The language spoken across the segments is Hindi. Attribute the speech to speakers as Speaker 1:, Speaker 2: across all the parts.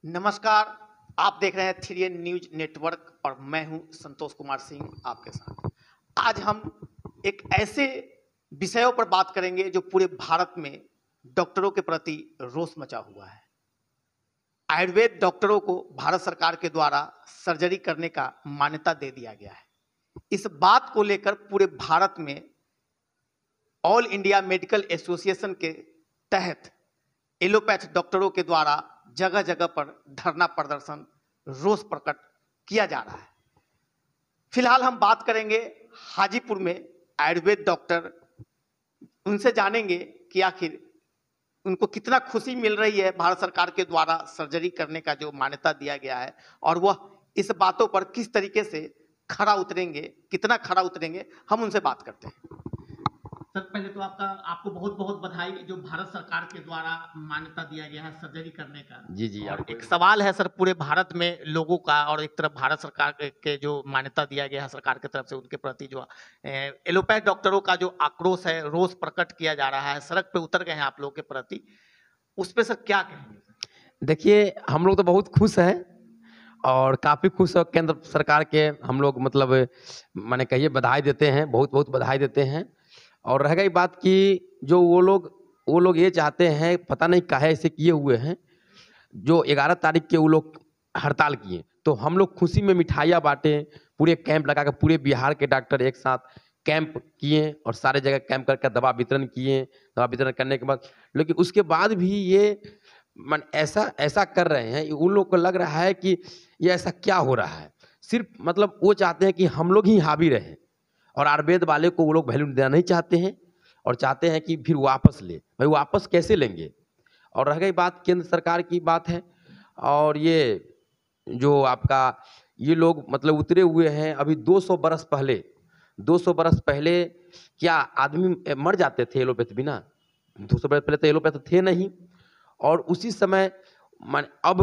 Speaker 1: नमस्कार। आप देख रहे हैं 3N न्यूज नेटवर्क और मैं हूं संतोष कुमार सिंह आपके साथ। आज हम एक ऐसे विषयों पर बात करेंगे जो पूरे भारत में डॉक्टरों के प्रति रोष मचा हुआ है। आयुर्वेद डॉक्टरों को भारत सरकार के द्वारा सर्जरी करने का मान्यता दे दिया गया है। इस बात को लेकर पूरे भारत में ऑल इंडिया मेडिकल एसोसिएशन के तहत एलोपैथ डॉक्टरों के द्वारा जगह जगह पर धरना प्रदर्शन रोष प्रकट किया जा रहा है। फिलहाल हम बात करेंगे हाजीपुर में आयुर्वेद डॉक्टर, उनसे जानेंगे कि आखिर उनको कितना खुशी मिल रही है भारत सरकार के द्वारा सर्जरी करने का जो मान्यता दिया गया है, और वह इस बातों पर किस तरीके से खरा उतरेंगे, कितना खरा उतरेंगे, हम उनसे बात करते हैं। सर, पहले तो आपको बहुत बहुत बधाई जो भारत सरकार के द्वारा मान्यता दिया गया है सर्जरी करने का।
Speaker 2: जी
Speaker 1: और एक सवाल है सर, पूरे भारत में लोगों का, और एक तरफ भारत सरकार के जो मान्यता दिया गया है सरकार की तरफ से उनके प्रति जो एलोपैथ डॉक्टरों का जो आक्रोश है, रोष प्रकट किया जा रहा है, सड़क पे उतर गए हैं आप लोगों के प्रति, उस पर सर क्या कहेंगे?
Speaker 2: देखिए, हम लोग तो बहुत खुश हैं और काफ़ी खुश है। केंद्र सरकार के हम लोग मतलब माने कहिए बधाई देते हैं, बहुत बहुत बधाई देते हैं। और रह गई बात कि जो वो लोग ये चाहते हैं, पता नहीं काहे ऐसे किए हुए हैं, जो 11 तारीख के वो लोग हड़ताल किए, तो हम लोग खुशी में मिठाइयाँ बांटे, पूरे कैंप लगा कर पूरे बिहार के डॉक्टर एक साथ कैंप किए और सारे जगह कैंप करके दवा वितरण किए। दवा वितरण करने के बाद लेकिन उसके बाद भी ये मन ऐसा कर रहे हैं, उन लोग को लग रहा है कि ये ऐसा क्या हो रहा है। सिर्फ मतलब वो चाहते हैं कि हम लोग ही हावी रहें और आयुर्वेद वाले को वो लोग वैल्यू देना नहीं चाहते हैं और चाहते हैं कि फिर वापस ले। भाई वापस कैसे लेंगे? और रह गई बात केंद्र सरकार की बात है, और ये जो आपका ये लोग मतलब उतरे हुए हैं। अभी 200 बरस पहले क्या आदमी मर जाते थे एलोपैथ बिना? 200 बरस पहले तो एलोपैथ थे नहीं। और उसी समय अब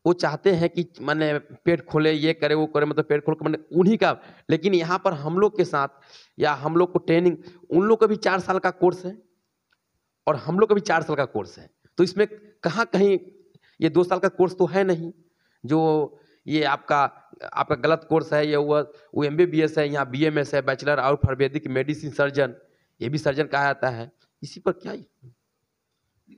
Speaker 2: वो चाहते हैं कि माने पेट खोले, ये करे वो करे, मतलब पेट खोल के माने उन्हीं का। लेकिन यहाँ पर हम लोग के साथ या हम लोग को ट्रेनिंग, उन लोग का भी 4 साल का कोर्स है और हम लोग का भी 4 साल का कोर्स है। तो इसमें कहीं ये 2 साल का कोर्स तो है नहीं। जो ये आपका गलत कोर्स है, ये वो MBBS है, यहाँ BMS है, bachelor of Ayurvedic medicine surgeon, ये भी सर्जन कहा जाता है। इसी पर क्या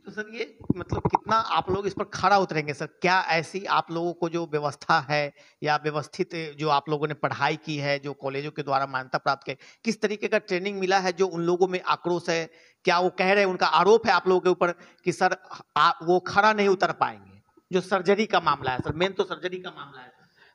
Speaker 1: तो सर ये मतलब कितना आप लोग इस पर खरा उतरेंगे सर? क्या ऐसी आप लोगों को जो व्यवस्था है या व्यवस्थित जो आप लोगों ने पढ़ाई की है, जो कॉलेजों के द्वारा मान्यता प्राप्त की, किस तरीके का ट्रेनिंग मिला है जो उन लोगों में आक्रोश है? क्या वो कह रहे हैं, उनका आरोप है आप लोगों के ऊपर कि सर वो खरा नहीं उतर पाएंगे? जो सर्जरी का मामला है सर, मेन तो सर्जरी का मामला है।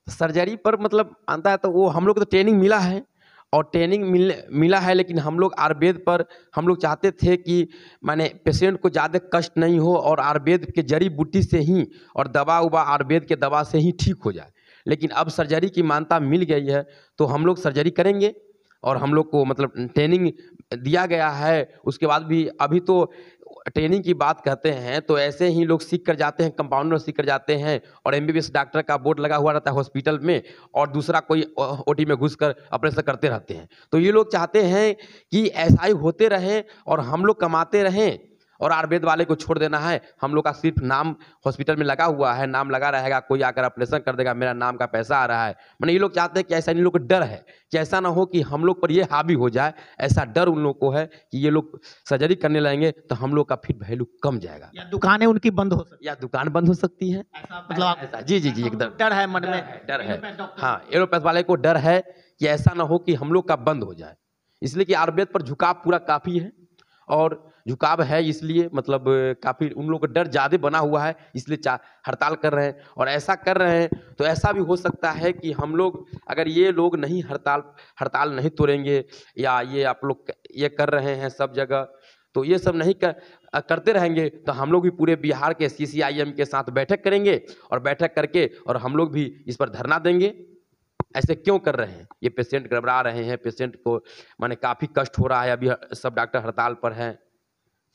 Speaker 2: सर्जरी पर मतलब आता है तो वो हम लोग को तो ट्रेनिंग मिला है और ट्रेनिंग मिला है, लेकिन हम लोग आयुर्वेद पर हम लोग चाहते थे कि माने पेशेंट को ज़्यादा कष्ट नहीं हो और आयुर्वेद के जड़ी बूटी से ही और दवा उवा आयुर्वेद के दवा से ही ठीक हो जाए। लेकिन अब सर्जरी की मान्यता मिल गई है तो हम लोग सर्जरी करेंगे और हम लोग को मतलब ट्रेनिंग दिया गया है। उसके बाद भी अभी तो ट्रेनिंग की बात कहते हैं तो ऐसे ही लोग सीख कर जाते हैं, कंपाउंडर सीख कर जाते हैं और MBBS डॉक्टर का बोर्ड लगा हुआ रहता है हॉस्पिटल में, और दूसरा कोई OT में घुसकर ऑपरेशन करते रहते हैं। तो ये लोग चाहते हैं कि ऐसा ही होते रहे और हम लोग कमाते रहें और आयुर्वेद वाले को छोड़ देना है। हम लोग का सिर्फ नाम हॉस्पिटल में लगा हुआ है, नाम लगा रहेगा, कोई आकर ऑपरेशन कर देगा, मेरा नाम का पैसा आ रहा है। मैंने ये लोग चाहते हैं कि ऐसा इन लोग को डर है कि ऐसा ना हो कि हम लोग पर ये हावी हो जाए। ऐसा डर उन लोग को है कि ये लोग सर्जरी करने लगेंगे तो हम लोग का फिर वैल्यू कम जाएगा
Speaker 1: या दुकानें उनकी बंद हो सकती,
Speaker 2: या दुकान बंद हो सकती है।
Speaker 1: मतलब
Speaker 2: ऐसा जी एकदम
Speaker 1: डर है मन में,
Speaker 2: डर है। हाँ, एलोपैथ वाले को डर है कि ऐसा ना हो कि हम लोग का बंद हो जाए, इसलिए कि आयुर्वेद पर झुकाव पूरा काफ़ी है और झुकाव है, इसलिए मतलब काफ़ी उन लोगों का डर ज़्यादा बना हुआ है, इसलिए हड़ताल कर रहे हैं। और ऐसा कर रहे हैं तो ऐसा भी हो सकता है कि हम लोग अगर ये लोग नहीं हड़ताल नहीं तोड़ेंगे या ये आप लोग ये कर रहे हैं सब जगह, तो ये सब नहीं करते रहेंगे तो हम लोग भी पूरे बिहार के CCIM के साथ बैठक करेंगे और बैठक करके और हम लोग भी इस पर धरना देंगे। ऐसे क्यों कर रहे हैं? ये पेशेंट घबरा रहे हैं, पेशेंट को माने काफ़ी कष्ट हो रहा है, अभी सब डॉक्टर हड़ताल पर हैं।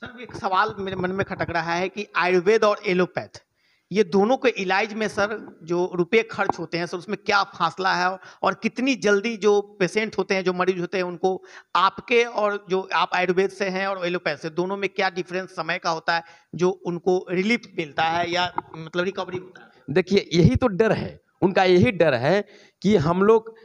Speaker 1: सर एक सवाल मेरे मन में खटक रहा है कि आयुर्वेद और एलोपैथ ये दोनों के इलाज में सर जो रुपए खर्च होते हैं सर, उसमें क्या फासला है, और कितनी जल्दी जो पेशेंट होते हैं, जो मरीज होते हैं, उनको आपके और जो आप आयुर्वेद से हैं और एलोपैथ से, दोनों में क्या डिफरेंस समय का होता है जो उनको रिलीफ मिलता है या मतलब रिकवरी होता है?
Speaker 2: देखिए यही तो डर है उनका, यही डर है कि हम लोग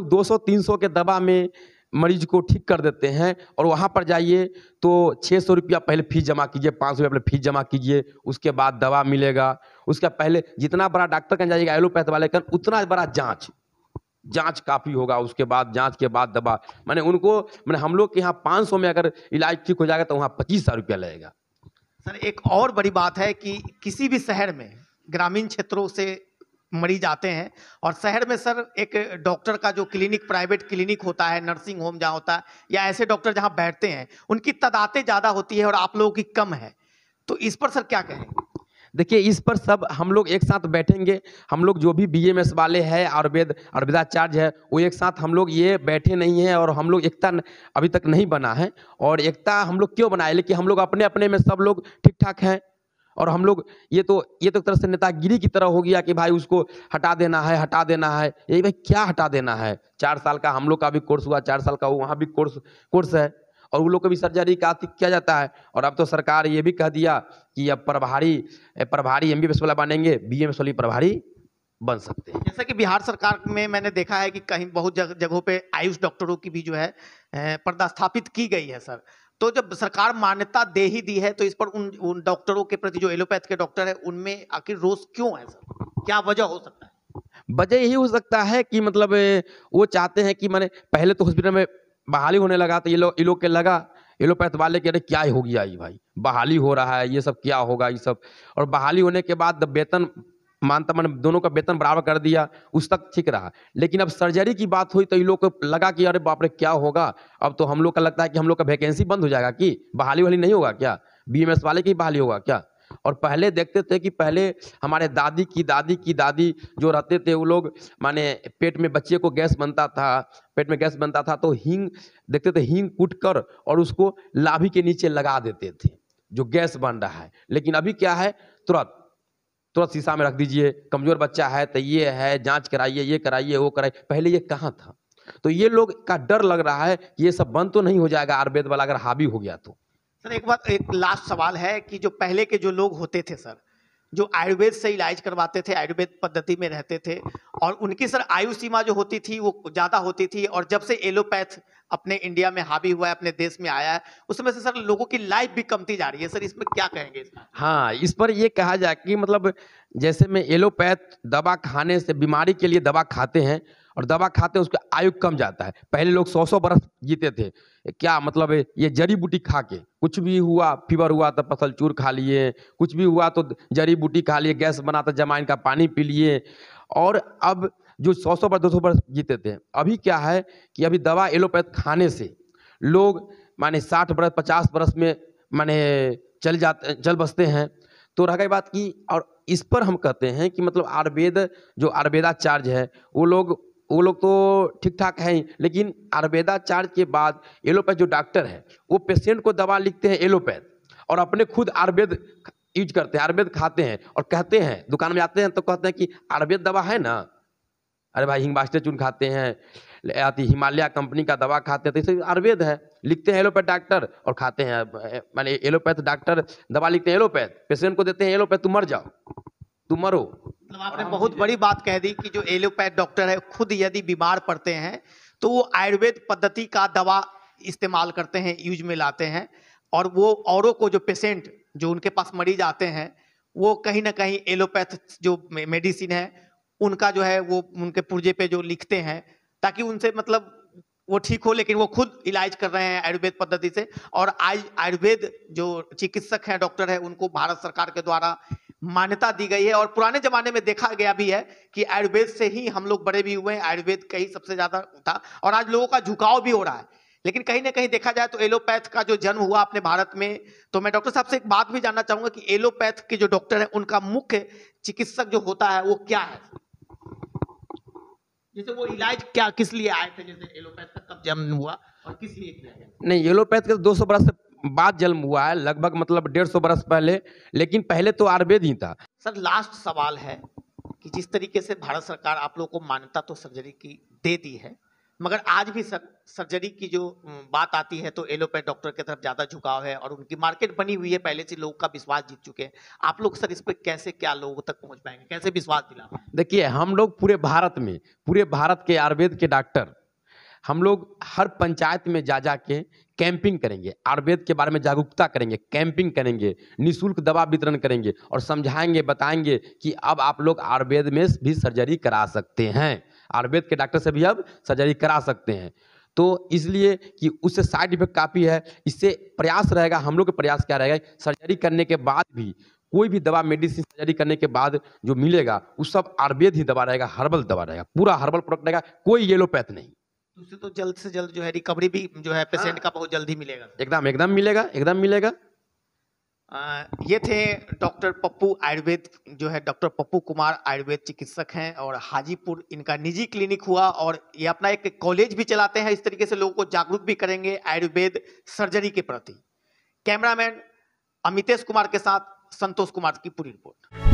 Speaker 2: 200-300 के दवा में मरीज को ठीक कर देते हैं, और वहाँ पर जाइए तो 600 रुपया पहले फीस जमा कीजिए, 500 रुपया पहले फीस जमा कीजिए, उसके बाद दवा मिलेगा। उसका पहले जितना बड़ा डॉक्टर कन जाइएगा एलोपैथ वाले कन, उतना बड़ा जांच काफ़ी होगा, उसके बाद जांच के बाद दवा। माने उनको, माने हम लोग के यहाँ 500 में अगर इलाज ठीक हो जाएगा तो वहाँ 25,000 रुपया लगेगा।
Speaker 1: सर एक और बड़ी बात है कि किसी भी शहर में ग्रामीण क्षेत्रों से मरीज आते हैं, और शहर में सर एक डॉक्टर का जो क्लिनिक, प्राइवेट क्लिनिक होता है, नर्सिंग होम जहाँ होता है, या ऐसे डॉक्टर जहाँ बैठते हैं, उनकी तादादें ज़्यादा होती है और आप लोगों की कम है। तो इस पर सर क्या कहेंगे?
Speaker 2: देखिए इस पर सब हम लोग एक साथ बैठेंगे, हम लोग जो भी बीएमएस वाले हैं, आयुर्वेदाचार्य है, वो एक साथ हम लोग ये बैठे नहीं हैं, और हम लोग एकता अभी तक नहीं बना है। और एकता हम लोग क्यों बनाए, लेकिन हम लोग अपने अपने में सब लोग ठीक ठाक हैं, और हम लोग ये तो एक तरह से नेतागिरी की तरह हो गया कि भाई उसको हटा देना है। ये भाई क्या हटा देना है? 4 साल का हम लोग का भी कोर्स हुआ, 4 साल का वहाँ भी कोर्स है, और वो लोग को भी सर्जरी का किया जाता है। और अब तो सरकार ये भी कह दिया कि अब प्रभारी एमबीबीएस वाला बनेंगे, बीएमएस वाली प्रभारी बन सकते हैं।
Speaker 1: जैसा कि बिहार सरकार में मैंने देखा है कि कहीं बहुत जगहों पे आयुष डॉक्टरों की भी जो है पदस्थापित की गई है सर। तो जब सरकार मान्यता दे ही दी है, तो इस पर उन डॉक्टरों के प्रति, जो एलोपैथ के डॉक्टर है, उनमें आखिर रोष क्यों है सर? क्या वजह हो सकता है?
Speaker 2: वजह यही हो सकता है कि मतलब वो चाहते हैं कि मैंने पहले तो हॉस्पिटल में बहाली होने लगा, तो ये लोग के लगा, एलोपैथ वाले के, अरे क्या हो गया ये भाई, बहाली हो रहा है, ये सब क्या होगा ये सब। और बहाली होने के बाद वेतन मैंने दोनों का वेतन बराबर कर दिया, उस तक ठीक रहा। लेकिन अब सर्जरी की बात हुई तो ये लोग को लगा कि अरे बाप रे क्या होगा, अब तो हम लोग का लगता है कि हम लोग का वैकेंसी बंद हो जाएगा, कि बहाली वाली नहीं होगा क्या, बीएमएस वाले की बहाली होगा क्या। और पहले देखते थे कि पहले हमारे दादी की दादी जो रहते थे, वो लोग माने पेट में बच्चे को गैस बनता था तो हींग देखते थे, हींग कूट कर और उसको लाभी के नीचे लगा देते थे जो गैस बन रहा है। लेकिन अभी क्या है, तुरंत शीशा में रख दीजिए, कमजोर बच्चा है तो ये है, जांच कराइए, ये कराइए, वो कराइए। पहले ये कहाँ था? तो ये लोग का डर लग रहा है कि ये सब बंद तो नहीं हो जाएगा आयुर्वेद वाला अगर हावी हो गया तो।
Speaker 1: सर एक लास्ट सवाल है कि जो पहले के जो लोग होते थे सर, जो आयुर्वेद से इलाज करवाते थे, आयुर्वेद पद्धति में रहते थे, और उनकी सर आयु सीमा जो होती थी वो ज़्यादा होती थी, और जब से एलोपैथ अपने इंडिया में हावी हुआ है, अपने देश में आया है, उस समय से सर लोगों की लाइफ भी कमती जा रही है। सर इसमें क्या कहेंगे?
Speaker 2: हाँ, इस पर ये कहा जाए कि मतलब जैसे में एलोपैथ दवा खाने से, बीमारी के लिए दवा खाते हैं, और दवा खाते हैं उसका आयु कम जाता है। पहले लोग 100-100 बरस जीते थे, क्या मतलब ये जड़ी बूटी खा के, कुछ भी हुआ, फीवर हुआ तो पसल चूर खा लिए, कुछ भी हुआ तो जड़ी बूटी खा लिए, गैस बना तो जमाइन का पानी पी लिए। और अब जो 100-100 बरस 200 बरस जीते थे, अभी क्या है कि अभी दवा एलोपैथ खाने से लोग माने 60 बरस 50 बरस में माने चल बसते हैं। तो रह गई बात की, और इस पर हम कहते हैं कि मतलब आयुर्वेद जो आयुर्वेदाचार्य है, वो लोग तो ठीक ठाक हैं, लेकिन आयुर्वेदाचार्य के बाद एलोपैथ जो डॉक्टर है, वो पेशेंट को दवा लिखते हैं एलोपैथ, और अपने खुद आयुर्वेद यूज करते हैं, आयुर्वेद खाते हैं, और कहते हैं, दुकान में आते हैं तो कहते हैं कि आयुर्वेद दवा है ना, अरे भाई हिंगबास्टर चूर्ण खाते हैं, हिमालय कंपनी का दवा खाते हैं, तो इसे आयुर्वेद है। लिखते हैं एलोपैथ डॉक्टर और खाते हैं, माने एलोपैथ डॉक्टर दवा लिखते हैं एलोपैथ, पेशेंट को देते हैं एलोपैथ, तुम मर जाओ, तुम मरो।
Speaker 1: मतलब आपने बहुत बड़ी बात कह दी कि जो एलोपैथ डॉक्टर है, खुद यदि बीमार पड़ते हैं तो वो आयुर्वेद पद्धति का दवा इस्तेमाल करते हैं, यूज में लाते हैं, और वो औरों को, जो पेशेंट जो उनके पास मरीज आते हैं, वो कहीं ना कहीं एलोपैथ जो मेडिसिन है उनका जो है वो उनके पुर्जे पे जो लिखते हैं, ताकि उनसे मतलब वो ठीक हो, लेकिन वो खुद इलाज कर रहे हैं आयुर्वेद पद्धति से। और आज आयुर्वेद जो चिकित्सक हैं, डॉक्टर है, उनको भारत सरकार के द्वारा मान्यता दी गई है। और पुराने जमाने में देखा गया भी है कि आयुर्वेद से ही हम लोग बड़े भी हुए हैं, आयुर्वेद का ही सबसे ज्यादा था, और आज लोगों का झुकाव भी हो रहा है। लेकिन कहीं ना कहीं देखा जाए तो एलोपैथ का जो जन्म हुआ अपने भारत में, तो मैं डॉक्टर साहब से एक बात भी जानना चाहूंगा कि एलोपैथ के जो डॉक्टर है, उनका मुख्य चिकित्सक जो होता है वो क्या है? जैसे वो इलाज किस लिए आए थे, जैसे एलोपैथ का कब जन्म हुआ और किस लिए किया गया?
Speaker 2: नहीं, एलोपैथ के 200 बरस से बाद जन्म हुआ है, लगभग मतलब 150 बरस पहले, लेकिन पहले तो आयुर्वेद ही था।
Speaker 1: सर लास्ट सवाल है कि जिस तरीके से भारत सरकार आप लोगों को मान्यता तो सर्जरी की दे दी है, मगर आज भी सर सर्जरी की जो बात आती है तो एलोपैथ डॉक्टर की तरफ ज्यादा झुकाव है और उनकी मार्केट बनी हुई है, पहले से लोगों का विश्वास जीत चुके हैं। आप लोग सर इस पर कैसे क्या लोगों तक पहुंच पाएंगे, कैसे विश्वास दिला?
Speaker 2: देखिए, हम लोग पूरे भारत में, पूरे भारत के आयुर्वेद के डॉक्टर, हम लोग हर पंचायत में जा के कैंपिंग करेंगे, आयुर्वेद के बारे में जागरूकता करेंगे, कैंपिंग करेंगे, निःशुल्क दवा वितरण करेंगे और समझाएंगे, बताएंगे कि अब आप लोग आयुर्वेद में भी सर्जरी करा सकते हैं, आयुर्वेद के डॉक्टर से भी अब सर्जरी करा सकते हैं। तो इसलिए कि उससे साइड इफेक्ट काफ़ी है, इससे प्रयास रहेगा, हम लोग का प्रयास क्या रहेगा, सर्जरी करने के बाद भी कोई भी दवा, मेडिसिन सर्जरी करने के बाद जो मिलेगा वो सब आयुर्वेद ही दवा रहेगा, हर्बल दवा रहेगा, पूरा हर्बल प्रोडक्ट रहेगा, कोई येलोपैथ नहीं।
Speaker 1: उससे तो जल्द से जल्द जो है रिकवरी भी जो है पेशेंट का बहुत जल्द ही मिलेगा।
Speaker 2: एकदम एकदम मिलेगा, एकदम मिलेगा।
Speaker 1: ये थे डॉक्टर पप्पू आयुर्वेद, जो है डॉक्टर पप्पू कुमार आयुर्वेद चिकित्सक हैं और हाजीपुर इनका निजी क्लिनिक हुआ और ये अपना एक कॉलेज भी चलाते हैं, इस तरीके से लोगों को जागरूक भी करेंगे आयुर्वेद सर्जरी के प्रति। कैमरामैन अमितेश कुमार के साथ संतोष कुमार की पूरी रिपोर्ट।